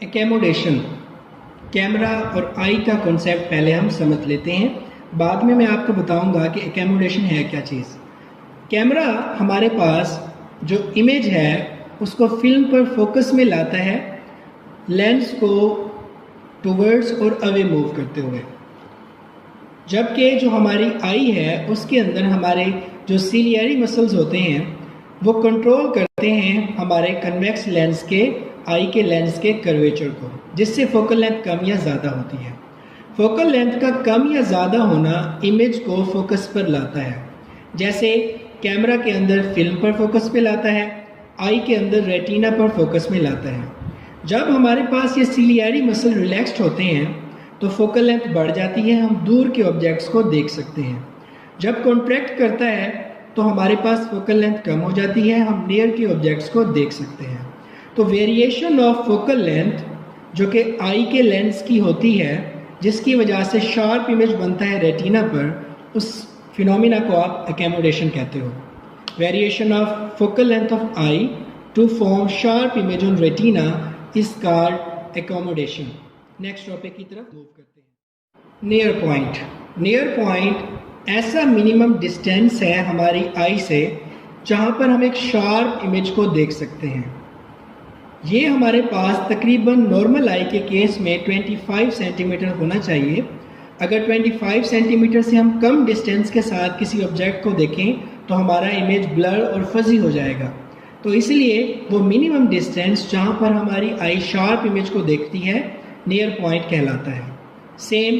एकैमोडेशन, camera और आई का concept पहले हम समझ लेते हैं, बाद में मैं आपको बताऊंगा कि एकैमोडेशन है क्या चीज़। कैमरा हमारे पास जो इमेज है उसको फिल्म पर फोकस में लाता है, लेंस को टुवर्ड्स और अवे मूव करते हुए, जबकि जो हमारी आई है उसके अंदर हमारे जो सिलियरी मसल्स होते हैं वो कंट्रोल करते हैं हमारे कन्वेक्स लेंस के, आई के लेंस के कर्वेचर को, जिससे फोकल लेंथ कम या ज़्यादा होती है। फोकल लेंथ का कम या ज़्यादा होना इमेज को फोकस पर लाता है, जैसे कैमरा के अंदर फिल्म पर फोकस पे लाता है, आई के अंदर रेटिना पर फोकस में लाता है। जब हमारे पास ये सिलियरी मसल रिलैक्स्ड होते हैं तो फोकल लेंथ बढ़ जाती है, हम दूर के ऑब्जेक्ट्स को देख सकते हैं। जब कॉन्ट्रैक्ट करता है तो हमारे पास फोकल लेंथ कम हो जाती है, हम नियर के ऑब्जेक्ट्स को देख सकते हैं। तो वेरिएशन ऑफ फोकल लेंथ जो कि आई के लेंस की होती है, जिसकी वजह से शार्प इमेज बनता है रेटिना पर, उस फिनोमिना को आप एकैमोडेशन कहते हो। Variation of focal length of eye to form sharp image on retina is called accommodation. Next topic की तरफ मूव करते हैं। Near point. नियर पॉइंट ऐसा मिनिमम डिस्टेंस है हमारी आई से जहाँ पर हम एक शार्प इमेज को देख सकते हैं। ये हमारे पास तकरीबन नॉर्मल आई के केस में 25 सेंटीमीटर होना चाहिए। अगर 25 सेंटीमीटर से हम कम डिस्टेंस के साथ किसी ऑब्जेक्ट को देखें तो हमारा इमेज ब्लर और फजी हो जाएगा। तो इसलिए वो मिनिमम डिस्टेंस जहाँ पर हमारी आई शार्प इमेज को देखती है नियर पॉइंट कहलाता है। Same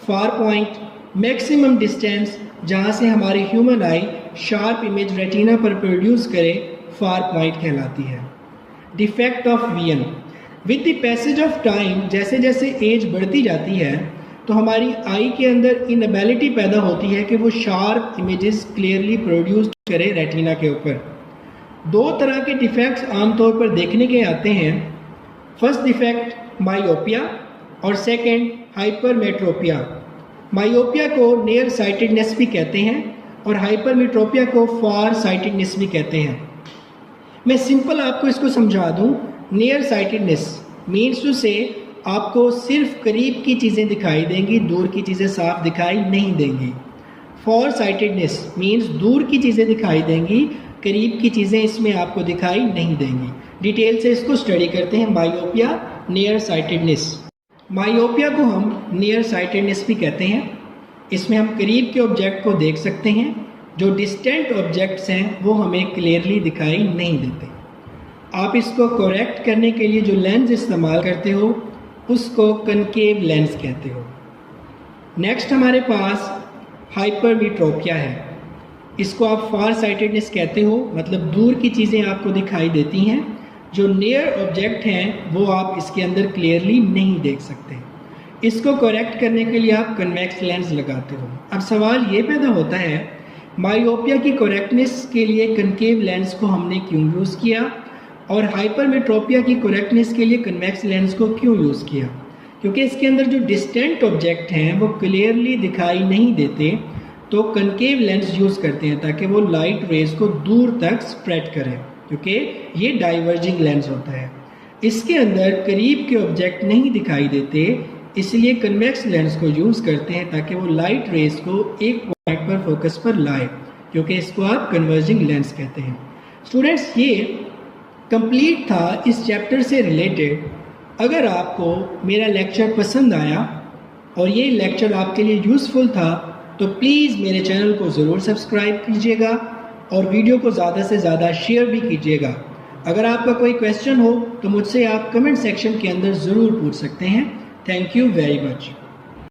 far point, maximum distance जहाँ से हमारी ह्यूमन आई शार्प इमेज रेटिना पर प्रोड्यूस करे, फार पॉइंट कहलाती है। Defect of vision. With the passage of time, जैसे जैसे एज बढ़ती जाती है तो हमारी आई के अंदर इनएबिलिटी पैदा होती है कि वो शार्प इमेजेस क्लियरली प्रोड्यूस करे रेटिना के ऊपर। दो तरह के डिफेक्ट्स आमतौर पर देखने के आते हैं। फर्स्ट डिफेक्ट मायोपिया और सेकंड हाइपरमेट्रोपिया। मायोपिया को नियर साइटेडनेस भी कहते हैं और हाइपरमेट्रोपिया को फार साइटेडनेस भी कहते हैं। मैं सिंपल आपको इसको समझा दूं। नियर साइटेडनेस मीन्स टू से आपको सिर्फ करीब की चीज़ें दिखाई देंगी, दूर की चीज़ें साफ दिखाई नहीं देंगी। फार साइटेडनेस मीन्स दूर की चीज़ें दिखाई देंगी, करीब की चीज़ें इसमें आपको दिखाई नहीं देंगी। डिटेल से इसको स्टडी करते हैं। Myopia, near sightedness. मायोपिया को हम नियर साइटेडनेस भी कहते हैं। इसमें हम करीब के ऑब्जेक्ट को देख सकते हैं, जो डिस्टेंट ऑब्जेक्ट्स हैं वो हमें क्लियरली दिखाई नहीं देते। आप इसको करेक्ट करने के लिए जो लेंस इस्तेमाल करते हो उसको कनकेव लेंस कहते हो। नेक्स्ट हमारे पास हाइपरमेट्रोपिया है। इसको आप फार साइटेडनेस कहते हो, मतलब दूर की चीज़ें आपको दिखाई देती हैं, जो नियर ऑब्जेक्ट हैं वो आप इसके अंदर क्लियरली नहीं देख सकते। इसको करेक्ट करने के लिए आप कन्वेक्स लेंस लगाते हो। अब सवाल ये पैदा होता है, मायोपिया की करेक्टनेस के लिए कनकेव लेंस को हमने क्यों यूज़ किया और हाइपरमेट्रोपिया की करेक्टनेस के लिए कन्वेक्स लेंस को क्यों यूज़ किया? क्योंकि इसके अंदर जो डिस्टेंट ऑब्जेक्ट हैं वो क्लियरली दिखाई नहीं देते, तो कनकेव लेंस यूज़ करते हैं ताकि वो लाइट रेज को दूर तक स्प्रेड करें, क्योंकि ये डाइवर्जिंग लेंस होता है। इसके अंदर करीब के ऑब्जेक्ट नहीं दिखाई देते, इसलिए कन्वेक्स लेंस को यूज़ करते हैं ताकि वो लाइट रेज को एक पॉइंट पर फोकस पर लाए, क्योंकि इसको आप कन्वर्जिंग लेंस कहते हैं। स्टूडेंट्स, ये कंप्लीट था इस चैप्टर से रिलेटेड। अगर आपको मेरा लेक्चर पसंद आया और ये लेक्चर आपके लिए यूज़फुल था तो प्लीज़ मेरे चैनल को ज़रूर सब्सक्राइब कीजिएगा और वीडियो को ज़्यादा से ज़्यादा शेयर भी कीजिएगा। अगर आपका कोई क्वेश्चन हो तो मुझसे आप कमेंट सेक्शन के अंदर ज़रूर पूछ सकते हैं। Thank you very much.